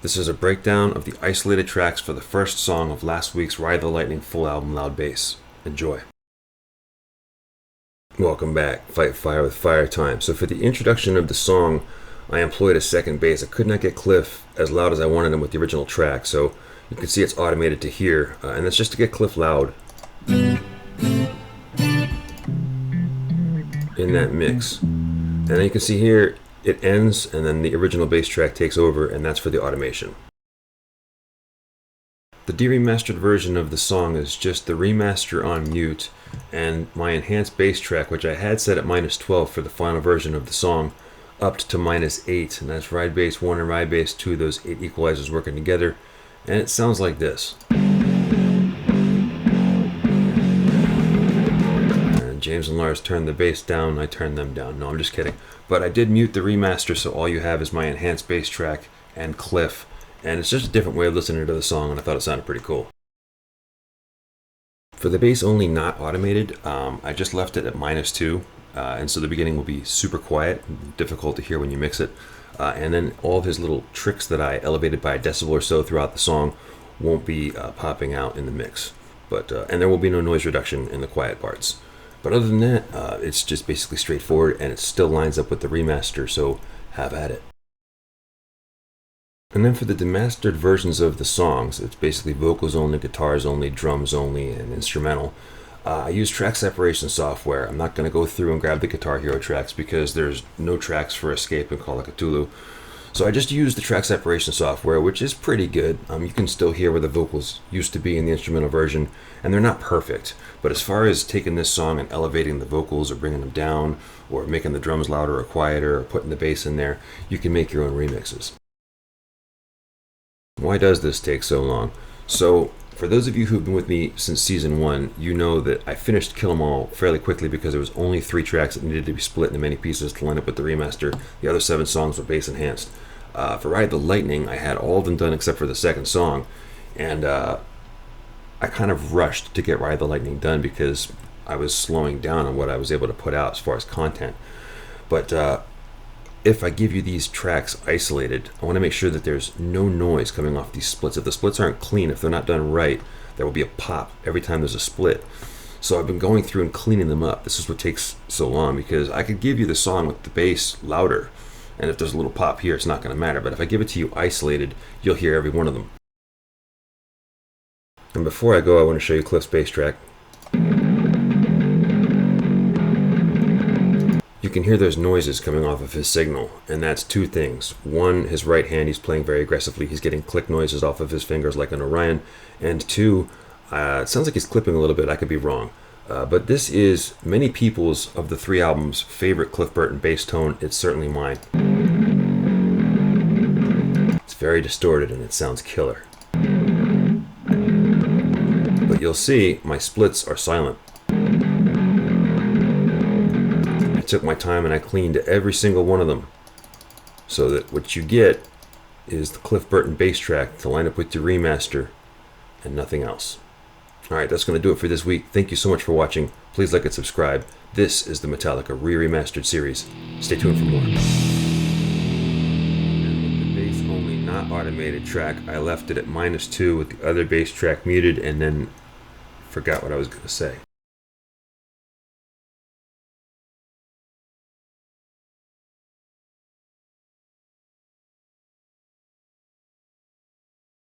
This is a breakdown of the isolated tracks for the first song of last week's Ride the Lightning full album Loud Bass. Enjoy. Welcome back, Fight Fire with Fire time. So for the introduction of the song, I employed a second bass. I could not get Cliff as loud as I wanted him with the original track, so you can see it's automated to here, and that's just to get Cliff loud in that mix. And then you can see here, it ends, and then the original bass track takes over, and that's for the automation. The de-remastered version of the song is just the remaster on mute, and my enhanced bass track, which I had set at -12 for the final version of the song, upped to -8, and that's ride bass 1 and ride bass 2, those 8 equalizers working together, and it sounds like this. James and Lars turned the bass down, I turned them down. No, I'm just kidding. But I did mute the remaster, so all you have is my enhanced bass track and Cliff. And it's just a different way of listening to the song, and I thought it sounded pretty cool. For the bass only not automated, I just left it at -2. And so the beginning will be super quiet, difficult to hear when you mix it. And then all of his little tricks that I elevated by a decibel or so throughout the song won't be popping out in the mix. And there will be no noise reduction in the quiet parts. But other than that, it's just basically straightforward, and it still lines up with the remaster, so have at it. And then for the demastered versions of the songs, it's basically vocals only, guitars only, drums only, and instrumental. I use track separation software. I'm not going to go through and grab the Guitar Hero tracks because there's no tracks for Escape and Call of Cthulhu. So I just use the track separation software, which is pretty good. You can still hear where the vocals used to be in the instrumental version, and they're not perfect. But as far as taking this song and elevating the vocals or bringing them down, or making the drums louder or quieter, or putting the bass in there, you can make your own remixes. Why does this take so long? So, for those of you who've been with me since season 1, you know that I finished Kill 'Em All fairly quickly because there was only 3 tracks that needed to be split into many pieces to line up with the remaster. The other 7 songs were bass enhanced. For Ride the Lightning, I had all of them done except for the second song, and I kind of rushed to get Ride the Lightning done because I was slowing down on what I was able to put out as far as content. But if I give you these tracks isolated, I want to make sure that there's no noise coming off these splits. If the splits aren't clean, if they're not done right, there will be a pop every time there's a split. So I've been going through and cleaning them up. This is what takes so long, because I could give you the song with the bass louder, and if there's a little pop here, it's not going to matter. But if I give it to you isolated, you'll hear every one of them. And before I go, I want to show you Cliff's bass track. You can hear those noises coming off of his signal, and that's 2 things. 1, his right hand, he's playing very aggressively. He's getting click noises off of his fingers like an Orion. And 2, it sounds like he's clipping a little bit. I could be wrong. But this is many people's, of the 3 albums, favorite Cliff Burton bass tone. It's certainly mine. It's very distorted, and it sounds killer. But you'll see my splits are silent. I took my time and I cleaned every single one of them, so that what you get is the Cliff Burton bass track to line up with your remaster and nothing else. Alright, that's going to do it for this week. Thank you so much for watching. Please like and subscribe. This is the Metallica Re-Remastered series. Stay tuned for more. And with the bass only not automated track, I left it at -2 with the other bass track muted, and then forgot what I was going to say.